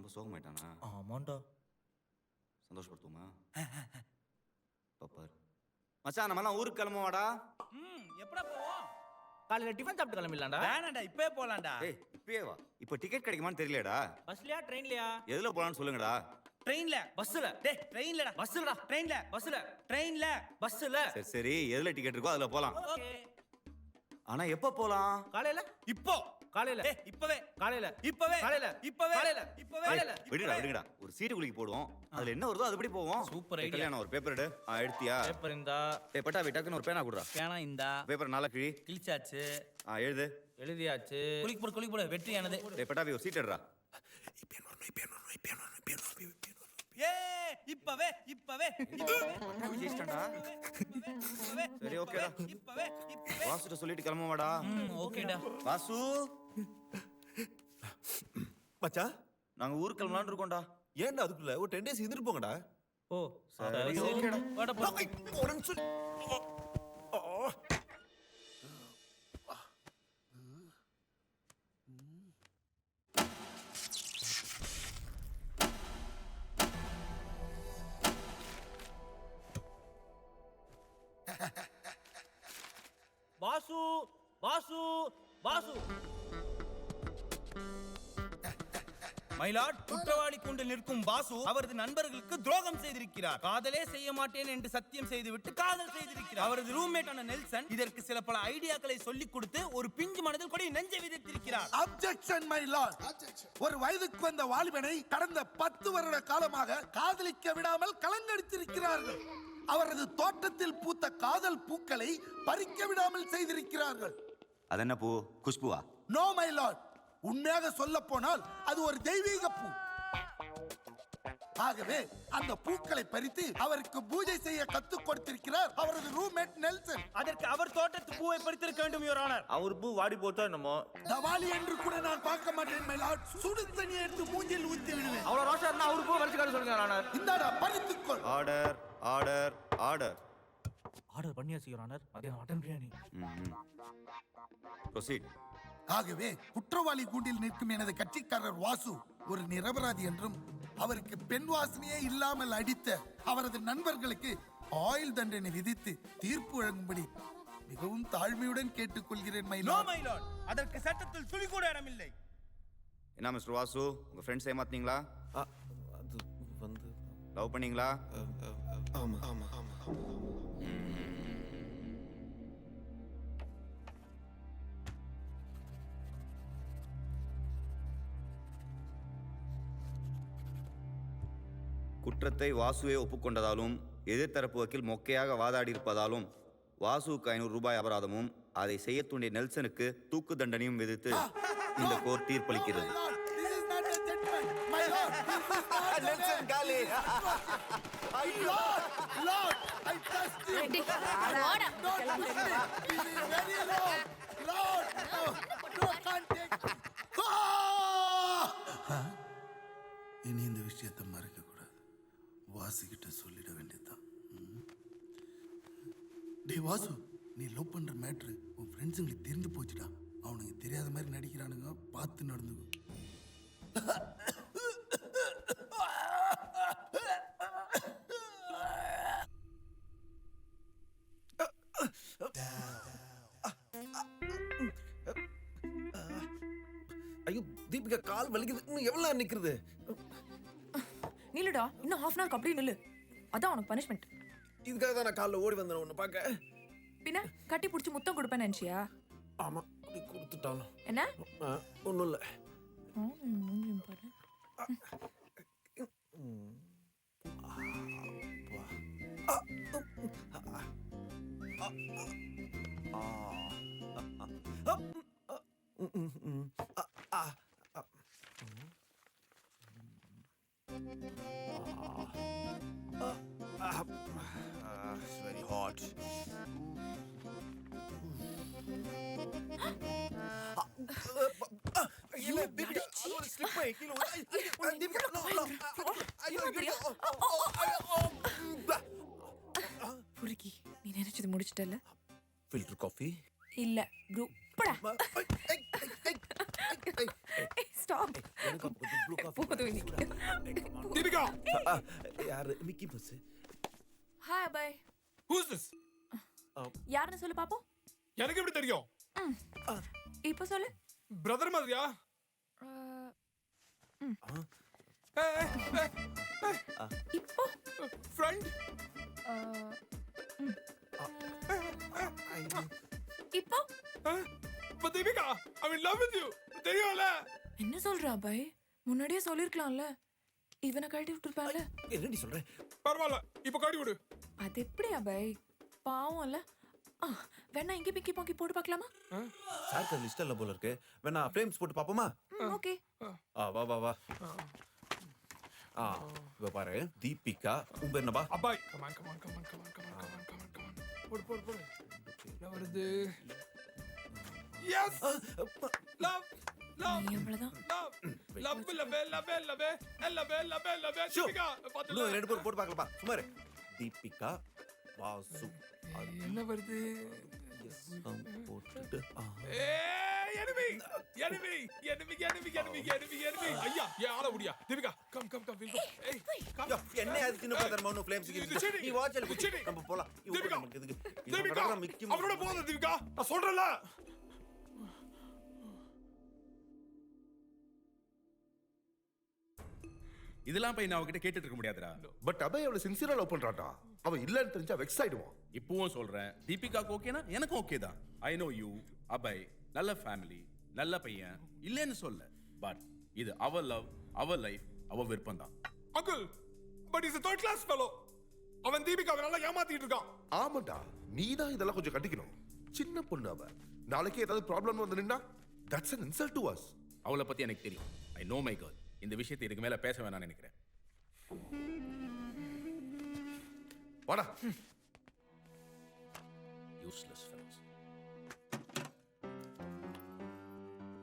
ரொம்ப சோகமாயிட்டானா? ஆமாண்டா. சந்தோஷப்படுத்துமா? பாப்பார் மச்சான், நம்மலாம் ஊருக்கு கிளம்புவாடா. எப்படா போவோம்? காலையில டிஃபன் சாப்பிட்டு கிளம்பிடலாம்டா. வேணாண்டா, இப்பவே போலாம்டா. ஏய், இப்பயே வா. இப்போ டிக்கெட் கிடைக்குமான்னு தெரியலடா. பஸ்லயா ட்ரெயின்லயா? எதுல போலாம்னு சொல்லுங்கடா. ட்ரெயின்ல. பஸ்ல. டேய், ட்ரெயின்லடா. பஸ்லடா. ட்ரெயின்ல. பஸ்ல. ட்ரெயின்ல. பஸ்ல. சரி சரி, எதுல டிக்கெட் இருக்கோ அதுல போலாம். ஓகே. ஆனா எப்ப போலாம்? காலையில. இப்போ. காலையில. டேய், இப்பவே. காலையில. இப்பவே. காலையில. இப்பவே. காலையில. இப்பவே. காலையில. விடுங்கடா. ஒரு சீட்டு குலுக்கி போடுவோம். அதுல என்ன வருதோ அதுபடி போவோம். Super idea. கல்யாணம் ஒரு பேப்பர் எடு. எடுத்தியா? பேப்பர் இந்தா. ஏய் பட்டாவி, டக்குன்னு ஒரு பேனா குடுறா. பேனா இந்தா. பேப்பர் நாளா கிழி. கிழிச்சாச்சு. எழுது. எழுதியாச்சு. குளிக்கு போடு வெற்றியானது. ஏய் பட்டாவி, ஒரு சீட் எடுறா. ஏ இப்பவே. ஜெயிச்சிட்டா. சரி ஓகேடா. இப்பவே. வாசுட்ட சொல்லிட்டு கிளம்புவாடா. ஓகேடா. வாசு, மச்சான், நாங்க ஊருக்கு கிளம்பலாம்னு இருக்கோம்டா. ஏன்டா அதுக்குள்ள ஒரு 10 days இருந்துட்டு போங்கடா. ஓ, சரி ஓகேடா. வாடா போ. ஒரு நிமிஷம். வாசு, வாசு, வாசு. மயிலாட், குற்றவாளி கூண்டில் நிற்கும் வாசு அவரது நண்பர்களுக்கு துரோகம் செய்திருக்கிறார். காதலே செய்ய மாட்டேன் என்று சத்தியம் செய்துவிட்டு காதல் செய்திருக்கிறார். அவரது ரூம்மேட்டான நெல்சன் இதற்கு சில பல ஐடியாக்களை சொல்லிக் கொடுத்து ஒரு பிஞ்சு மனதில் கொடி நெஞ்சை விதைத்திருக்கிறார். Objection my Lord. ஒரு வயதுக்கு வந்த வாலிபனை கடந்த 10 வருட காலமாக காதலிக்க விடாமல் கலங்கடித்திருக்கிறார்கள். அவரது தோட்டத்தில் பூத்த காதல் பூக்களை பறிக்க விடாமல் செய்திருக்கிறார்கள். அது என்ன பூ? குஷ்புவா? நோ மை லார்ட், உண்மையாக சொல்ல போனால் அது ஒரு தெய்வீக பூ. ஆகவே அந்த பூக்களை பறித்து அவருக்கு பூஜை செய்ய கத்துக் கொடுத்திருக்கிறார் அவரது ரூம்மேட் நெல்சன். அதற்கு அவர் தோட்டத்து பூவை பறித்திருக்க வேண்டும் யுவர் ஆனர். அவர் பூ வாடி போச்சோ என்னமோ. தவாலி என்று கூட நான் பார்க்க மாட்டேன் மை லார்ட். சுடு தண்ணி எடுத்து மூஞ்சில் ஊத்தி விடுவேன். அவ்வளவு ரோஷா இருந்தா அவர் பூ வரிச்சு காட்ட சொல்லுங்க ஆனர். இந்தாடா பறித்துக்கொள். Order order order. ஆர்டர் பண்ணியாச்சு யுவர் ஆனர். மதியம் மட்டன் பிரியாணி. ப்ரொசீட். ஆகவே குற்றவாளி கூண்டில் நிற்கும் எனது கட்சிக்காரர் வாசு ஒரு நிரபராதி என்றும் அவருக்கு பெண் வாசனையே இல்லாமல் அடித்த அவரது நண்பர்களுக்கு ஆயுள் தண்டனை விதித்து தீர்ப்பு வழங்கும்படி மிகவும் தாழ்மையுடன் கேட்டுக்கொள்கிறேன் மை நோ லார்ட். மை லார்ட், அதற்கு சட்டத்தில் துளி கூட இடமில்லை. என்ன மிஸ்டர் வாசு, உங்க ஃப்ரெண்ட்ஸ் ஏமாத்தீங்களா? அது வந்து லவ் பண்ணீங்களா? ஆமா ஆமா ஆமா. குற்றத்தை வாசுவே ஒப்புக்கொண்டதாலும் எதிர்த்தரப்பு வக்கீல் மொக்கையாக வாதாடி இருப்பதாலும் வாசுவுக்கு 500 ரூபாய் அபராதமும் அதை செய்ய தூண்டிய நெல்சனுக்கு தூக்கு தண்டனையும் விதித்து இந்த court தீர்ப்பளிக்கிறது. This is not a judgment. My lord, this is not a Nelson காலி. Lord, I trust you. ஓடா. Don't push me. This is very wrong. Lord, no, can't take me. இனி இந்த விஷயத்தை மறக்க கூடாது. வாசுகிட்ட சொல்லிட வேண்டியதுதான். டேய் வாசு, நீ லவ் பண்ற மேட்ரு உன் ஃப்ரெண்ட்ஸுங்களுக்கு தெரிஞ்சு போச்சுடா. அவனுக்கு தெரியாத மாதிரி நடிக்கிறானுங்க, பார்த்து நடந்துக்கும். ஐயோ தீபிகா, கால் வலிக்குது. இன்னும் எவ்வளவு நேரம் நிக்கிறது? நில்லுடா, இன்னும் half an hour அப்படியே நில்லு. அதான் உனக்கு பனிஷ்மெண்ட். இதுக்காக தான் நான் காலைல ஓடி வந்தேன் உன்னை பார்க்க. பின்ன கட்டி பிடிச்சி முத்தம் கொடுப்பேன்னு நினைச்சியா? ஆமா, அப்படி கொடுத்துட்டாலும் என்ன? ஒன்றும் இல்லை. பாரு. It's very hot. இல்ல தீபிகா, அது ஒரு ஸ்லிப் ஆயி கீழ தீபிகா, ஐயோ புரிக்கி, நீ நினைச்சது முடிச்சிட்டல? ஃபில்டர் காஃபி இல்ல ப்ரோ, போடா. ஸ்டாப் போதும் இன்னைக்கு. தீபிகா யாரு Mickey bus hi bye. Who's this யாருன்னு சொல்லு பாப்போம். எனக்கு எப்படி தெரியும் இப்போ சொல்லு. பிரதர் மாதிரியா இப்போ ஃப்ரெண்ட் இப்போ but Deepika I in love with you தெரியும்ல என்ன சொல்றா பாய்? முன்னாடியே சொல்லிருக்கலாம்ல. இவனை கழட்டி விட்டுருப்பான்ல. என்னடி சொல்ற பரவாயில்ல இப்போ காடி விடு அது எப்படியா பாய்? பாவம்ல. வேணா இங்கே பிக்கி பாக்கி போட்டு பார்க்கலாமா? சார் லிஸ்ட் இல்ல போல இருக்கு. வேணா ஃப்ரேம்ஸ் போட்டு பாப்போமா? ஓகே. வா வா வா. இவ பாரு தீபிகா. உன் பேர் என்னப்பா? அப்பாய் come on போடு என்ன வருது எஸ் லவ் நீ எவ்வளவுதான். லவ் தீபிகா இன்னும் ரெண்டு பேர் போட்டு பார்க்கலப்பா. சும்மா இரு. தீபிகா வாசு என்ன வருது போட்டுட்டு enemy ஐயா ஏ ஆள முடியா தீபிகா கம் ஏய் என்ன அது சின்ன பிரதர் மௌன ஃப்ளேம்ஸ் கிட்ட நீ வாட்ச் எல்லாம் நம்ம போலாம். தீபிகா நமக்கு எதுக்கு தீபிகா மிக்கி அவரோட போகாத தீபிகா நான் சொல்றேன்ல இதெல்லாம் போய் நான் அவகிட்ட கேட்டுட்டு இருக்க முடியாதுடா. பட் அபய் அவளை சின்சியரா லவ் பண்றான்டா. அவ இல்லன்னு தெரிஞ்சா வெக்ஸ் ஆயிடுவான். இப்பவும் சொல்றேன், தீபிகாக்கு ஓகேனா எனக்கும் ஓகே தான். ஐ நோ யூ அபய் நல்ல ஃபேமிலி நல்ல பையன் இல்லைன்னு சொல்ல. பட் இது அவர் லவ் அவர் லைஃப் அவர் விருப்பம் தான். Uncle but is a third class fellow அவன் தீபிகாவை நல்லா ஏமாத்திட்டு இருக்கான். ஆமாடா நீ தான் இதெல்லாம் கொஞ்சம் கண்டிக்கணும். சின்ன பொண்ணு அவ. நாளைக்கு ஏதாவது ப்ராப்ளம் வந்து நின்னா that's an insult to us. அவளை பத்தி எனக்கு தெரியும். I know my girl. இந்த விஷயத்தை இதுக்கு மேல பேச வேணாம்னு நினைக்கிறேன். வாடா யூஸ்லெஸ் ஃபெலோஸ்.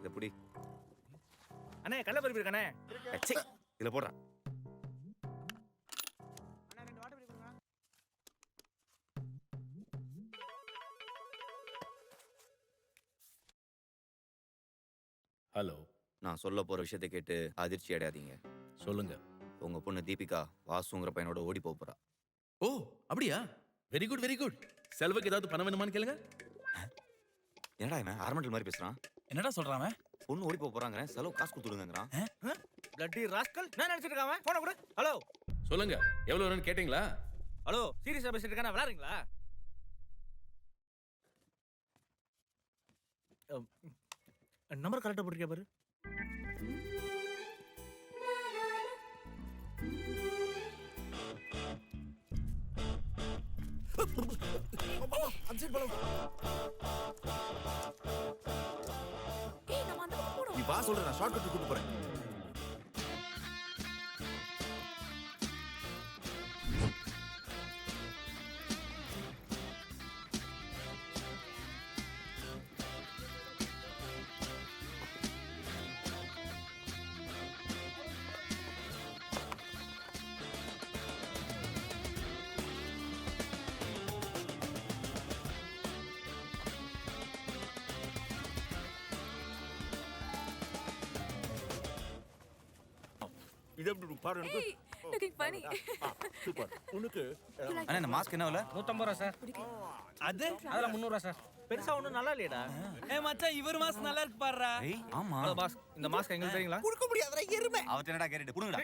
எப்படி அண்ணே கள்ள பருப்பு இருக்கானே. இதுல போடுறா. ஹலோ, நான் சொல்ல போற விஷயத்தை கேட்டு அதிர்ச்சி அடையாதீங்க. சொல்லுங்க. உங்க பொண்ணு தீபிகா வாசுங்கிற பையனோட ஓடி போறா. ஓ அப்படியா? Very good very good. செல்வக்கு ஏதாவது பணம் வேணுமான்னு கேளுங்க. என்னடா இவன் ஆர்மெண்டல் மாதிரி பேசுறான்? என்னடா சொல்றான்? பொண்ணு ஓடி போறாங்க, செலவு காசு கொடுத்துடுங்கிறான். Bloody rascal. நான் நினைச்சிட்டு இருக்காம போன கூட. ஹலோ சொல்லுங்க, எவ்வளவு வேணும்னு கேட்டீங்களா? ஹலோ சீரியஸா பேசிட்டு இருக்கானே, விளையாடுறீங்களா? நம்பர் கரெக்டா போட்டிருக்கியா பாரு. ஏய் நம்ம அந்த பக்கம் போறோம். நீ வா சொல்ற நான் ஷார்ட் கட் கூட்டி போறேன். இது எப்படி பாரு எனக்கு. ஏய் looking funny. சூப்பர். உனக்கு அண்ணா இந்த மாஸ்க் என்ன விலை? 150 ரூபா சார். அது அதெல்லாம் 300 ரூபா சார். பெருசா ஒண்ணும் நல்லா இல்லையடா. மச்சான் இவர் மாஸ்க் நல்லா இருக்கு பாருடா. ஏய் ஆமா. ஹலோ பாஸ், இந்த மாஸ்க் எங்களுக்கு தெரியுங்களா? குடுக்க முடியாதுடா எருமை. அவத்த என்னடா கேட்டிட்டு புடுங்கடா.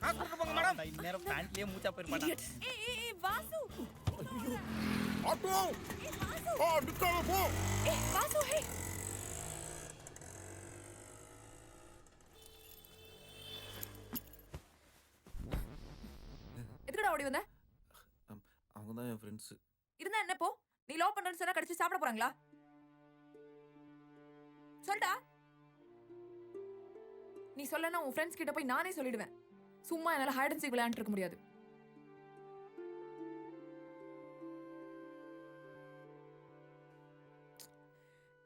காசு கொடுக்க போங்க மேடம். இந்நேரம் பேண்ட்லயே மூச்சா போயிருப்பாடா. ஏய் வாசு. ஆட்டோ நிக்காம போ. ஏய் வாசு ஹே. எதுக்குடா ஓடி வந்த? அவங்க தான் என் ஃப்ரெண்ட்ஸ். இருந்தா என்ன போ? நீ லவ் பண்றேன்னு சொன்னா கடிச்சு சாப்பிட போறாங்களா? சொல்டா. நீ சொல்லனா உன் ஃப்ரெண்ட்ஸ் கிட்ட போய் நானே சொல்லிடுவேன். சும்மா என்னால ஹைட் அண்ட் சீக் விளையாண்டுட்டு இருக்க முடியாது.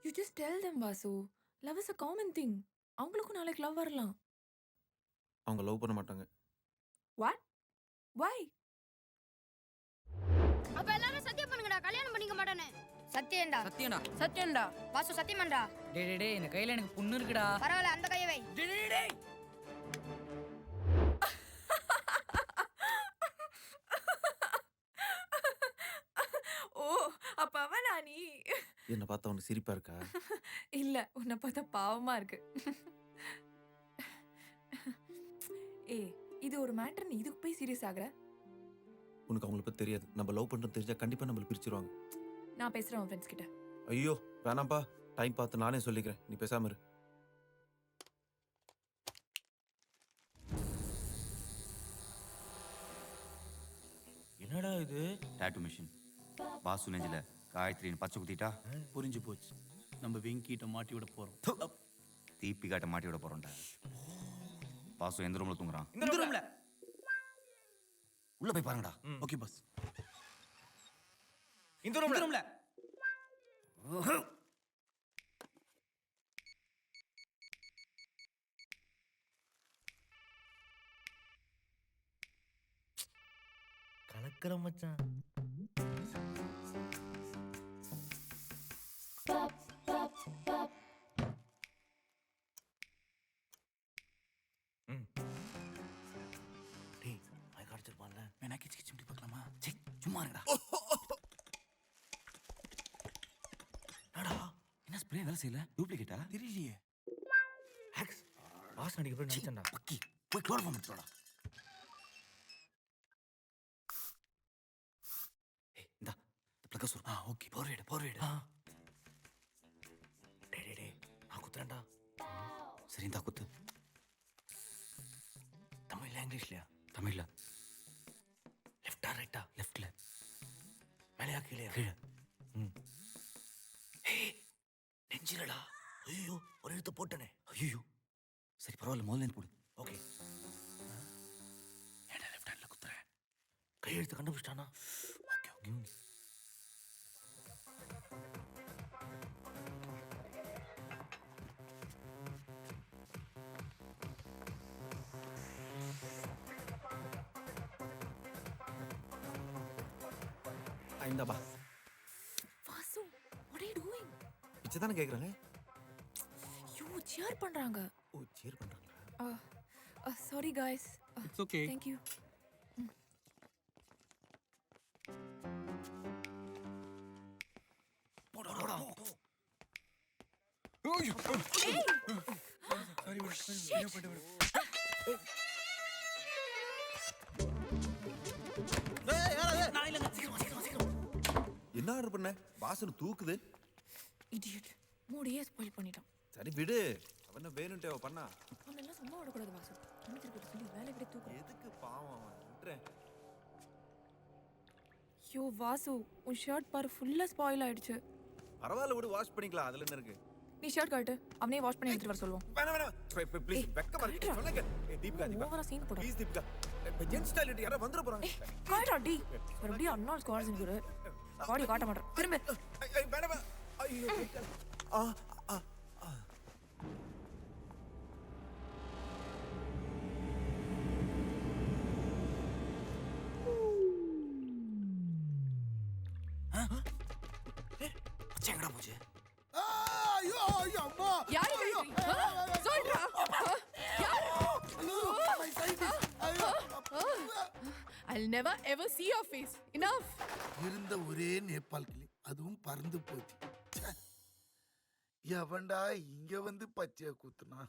You just tell them, Vasu. Love is a common thing. அவங்களுக்கும் நாளைக்கு லவ் வரலாம். அவங்க லவ் பண்ண மாட்டாங்க. What? Why? அப்ப எல்லாரும் சத்தியம் பண்ணுங்கடா, கல்யாணம் பண்ணிக்க மாட்டானே. சத்தியம்டா சத்தியம்டா சத்தியம்டா வாசு சத்தியமாண்டா. டேய் இந்த கையில எனக்கு புண்ணு இருக்குடா. பரவாயில்ல அந்த கையை வை. டேய் ஓ அப்ப அவனா நீ? என்ன பார்த்தா உனக்கு சிரிப்பா இருக்கா? இல்ல உன்னை பார்த்தா பாவமா இருக்கு. ஏய் இது ஒரு மேட்டர், நீ இதுக்கு போய் சீரியஸ் ஆகுற? உனக்கு அவங்கள பத்தி தெரியாது. நம்ம லவ் பண்றது தெரிஞ்சா கண்டிப்பா நம்மள பிரிச்சிருவாங்க. நான் பேசுறேன் உன் ஃப்ரெண்ட்ஸ் கிட்ட. ஐயோ வேணாம்பா, டைம் பார்த்து நானே சொல்லிக்கிறேன், நீ பேசாம இரு. என்னடா இது? Tattoo machine. வாசு நெஞ்சில காயத்ரின்னு பச்சை குத்திட்டா புரிஞ்சு போச்சு. நம்ம வெங்கிட்ட மாட்டி விட போறோம். தீபிகாட்ட மாட்டி விட போறோம்டா. வாசு எந்த ரூம்ல தூங்குறான்? இந்த ரூம்ல. உள்ள போய் பாருங்கடா. Okay boss. இந்த ரூம்ல. கலக்கற மச்சான். டேய் மயக்க அடிச்சிருப்பான்ல. வேணா கிச்சு கிச்சு இப்படி பார்க்கலாமா? சே சும்மா இருடா. என்னடா என்ன ஸ்ப்ரே வேலை செய்யல? டூப்ளிகேட்டா? தெரியலையே. ஹேக்ஸ் வாசு நடிக்க போய் நினைச்சேன்டா. பக்கி போய் குளோரோஃபார்ம் எடுத்துடா. ஏய் இந்தா ப்ளக்க சுரு. ஓகே போர்வேடு. டேய் நான் குத்துறேன்டா. சரி இந்தா குத்து. தமிழ்ல இங்கிலீஷ்லயா? தமிழ்ல. லெஃப்டா ரைட்டா? லெஃப்ட்ல. மேலையா கீழையா? கீழே. ஏய் நெஞ்சிலடா. ஐயோ ஒரு எழுத்து போட்டனே. ஐயோ சரி பரவாயில்ல, முதல்ல இருந்து போடு. ஓகே. ஏன்டா லெஃப்ட் ஹேண்ட்ல குத்துறேன்? கையெழுத்து கண்டுபிடிச்சிட்டானா? ஓகே. இந்தாப்பா. Vasu what are you doing? பிச்சை தானே கேட்குறாங்க. யூ cheer பண்றாங்க. ஓ சேர் பண்றாங்களா? Sorry guys. It's okay. Thank you. போடா. என்ன ஆர்டர் பண்ண? வாசனை தூக்குது. Idiot. மூடியே ஸ்பாயில் பண்ணிட்டான். சரி விடு, அவன வேணும்ட்டே அவ பண்ணா. அவனெல்லாம் சும்மா விடக்கூடாது வாசு. அமைச்சர்கிட்ட சொல்லி வேலை விட தூக்கு. எதுக்கு பாவம் அவன்? விட்டுறேன். ஐயோ வாசு உன் ஷர்ட் பாரு ஃபுல்லா ஸ்பாயில் ஆயிடுச்சு. பரவாயில்ல விடு, வாஷ் பண்ணிக்கலாம். அதுல என்ன இருக்கு? நீ ஷர்ட் கழட்டு, அவனே வாஷ் பண்ணி எடுத்துட்டு வர சொல்லுவோம். வேணாம் ப்ளீஸ், வெக்கமா இருக்கு. சொல்லுங்க. தீபிகா ஓவரா சீன் போடு. ப்ளீஸ் தீபிகா. ஜென்ஸ் டாய்லெட் யாரோ வந்துற போறாங்க. காய்டா டி. மறுபடியும் அன்னால் ஸ்குவாட்ஸ் இருக்கு. பாடி காட்ட மாட்டேன். திரும்ப. வேணாம். ஐயோ. ஆ ஆ ஆ. எங்கடா போச்சு? ஐயோ அம்மா. யாரு சொல்றா? I'll never ever see your face. Enough. இருந்த ஒரே நேபாள் கிளி, அதுவும் பறந்து போச்சு. ச்சே. எவன்டா இங்க வந்து பச்சைய கூத்துனா?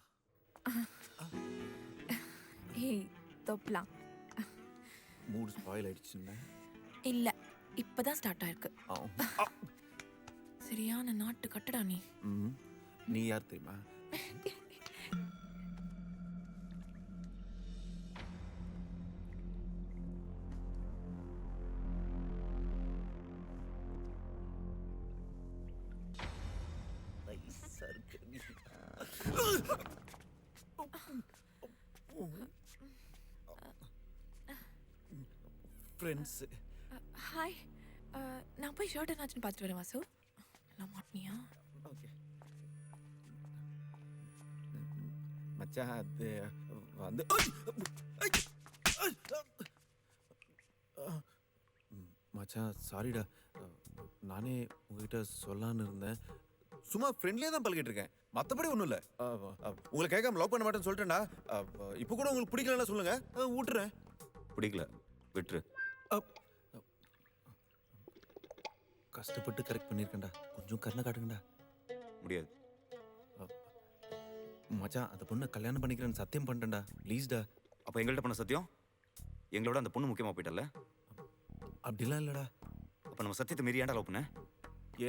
ஏய் தோப்லாம். மூட் ஸ்பாயில் ஆயிடுச்சுன்னா? இல்ல இப்பதான் ஸ்டார்ட் ஆயிருக்கு. சரியான நாட்டு கட்டடா நீ. நீ யார் தெரியுமா? ஃப்ரெண்ட்ஸ். ஹாய். நான் போய் ஷர்ட் என்னாச்சுன்னு பார்த்துட்டு வரேன் வாசு. நான் மாட்டினியா? ஓகே மச்சான், அது வந்து மச்சான் சாரிடா. நானே உங்ககிட்ட சொல்லலான்னு இருந்தேன். சும்மா ஃப்ரெண்ட்லியாக தான் பழகிட்டு இருக்கேன், மற்றபடி ஒன்றும் இல்லை. உங்களை கேட்காம லவ் பண்ண மாட்டேன்னு சொல்லிட்டேன்டா. இப்போ கூட உங்களுக்கு பிடிக்கலன்னா சொல்லுங்க, விட்டுறேன். பிடிக்கல விட்டுரு. கஷ்டப்பட்டு கரெக்ட் பண்ணியிருக்கேன்டா, கொஞ்சம் கருணை காட்டுங்கடா. முடியாது. மச்சான், அந்த பொண்ணை கல்யாணம் பண்ணிக்கிறேன்னு சத்தியம் பண்ணிட்டேன்டா, ப்ளீஸ்டா. அப்போ எங்கள்கிட்ட பண்ண சத்தியம் எங்களோட அந்த பொண்ணு முக்கியமாக போயிட்டல. அப்படிலாம் இல்லைடா. அப்போ நம்ம சத்தியத்தை மீறி ஏன்டா லவ் பண்ண?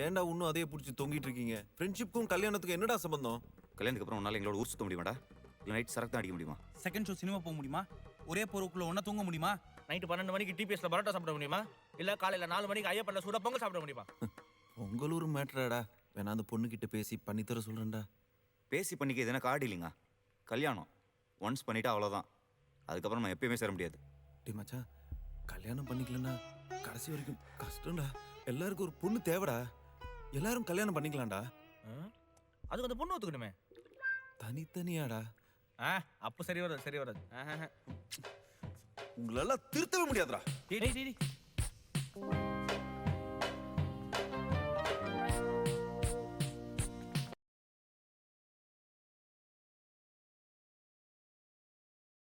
ஏன்டா இன்னும் அதையே பிடிச்சி தொங்கிட்டு இருக்கீங்க? ஃப்ரெண்ட்ஷிப்புக்கும் கல்யாணத்துக்கும் என்னடா சம்பந்தம்? கல்யாணத்துக்கு அப்புறம் உன்னால் எங்களோட ஊர் சுத்த முடியுமாடா? இல்லை நைட் சரக்கு தான் அடிக்க முடியுமா? செகண்ட் ஷோ சினிமா போக முடியுமா? ஒரே பொருளுக்குள்ள ஒன்றா தூங்க முடியுமா? நைட்டு 12 மணிக்கு டிபிஎஸ்ல பரோட்டா சாப்பிட முடியுமா? இல்ல காலையில 4 மணிக்கு ஐயப்பன்ல சூட பொங்கல் சாப்பிட முடியுமா? உங்களூர் மேட்டராடா. வேணா அந்த பொண்ணுகிட்ட பேசி பண்ணித்தர சொல்றேன்டா. பேசி பண்ணிக்க எதுனா கார்டு இல்லைங்க. கல்யாணம் ஒன்ஸ் பண்ணிட்டா அவ்வளோதான். அதுக்கப்புறம் நம்ம எப்பயுமே சேர முடியாது. டே மச்சான், கல்யாணம் பண்ணிக்கலன்னா கடைசி வரைக்கும் கஷ்டம்டா. எல்லாருக்கும் ஒரு பொண்ணு தேவைடா. எல்லாரும் கல்யாணம் பண்ணிக்கலாம்டா. அதுக்கு அந்த பொண்ணு ஒத்துக்கணுமே. தனித்தனியாடா. அப்போ சரி வராது, சரி வராது. உங்களெல்லாம் திருத்தவே முடியாதுடா. டேய்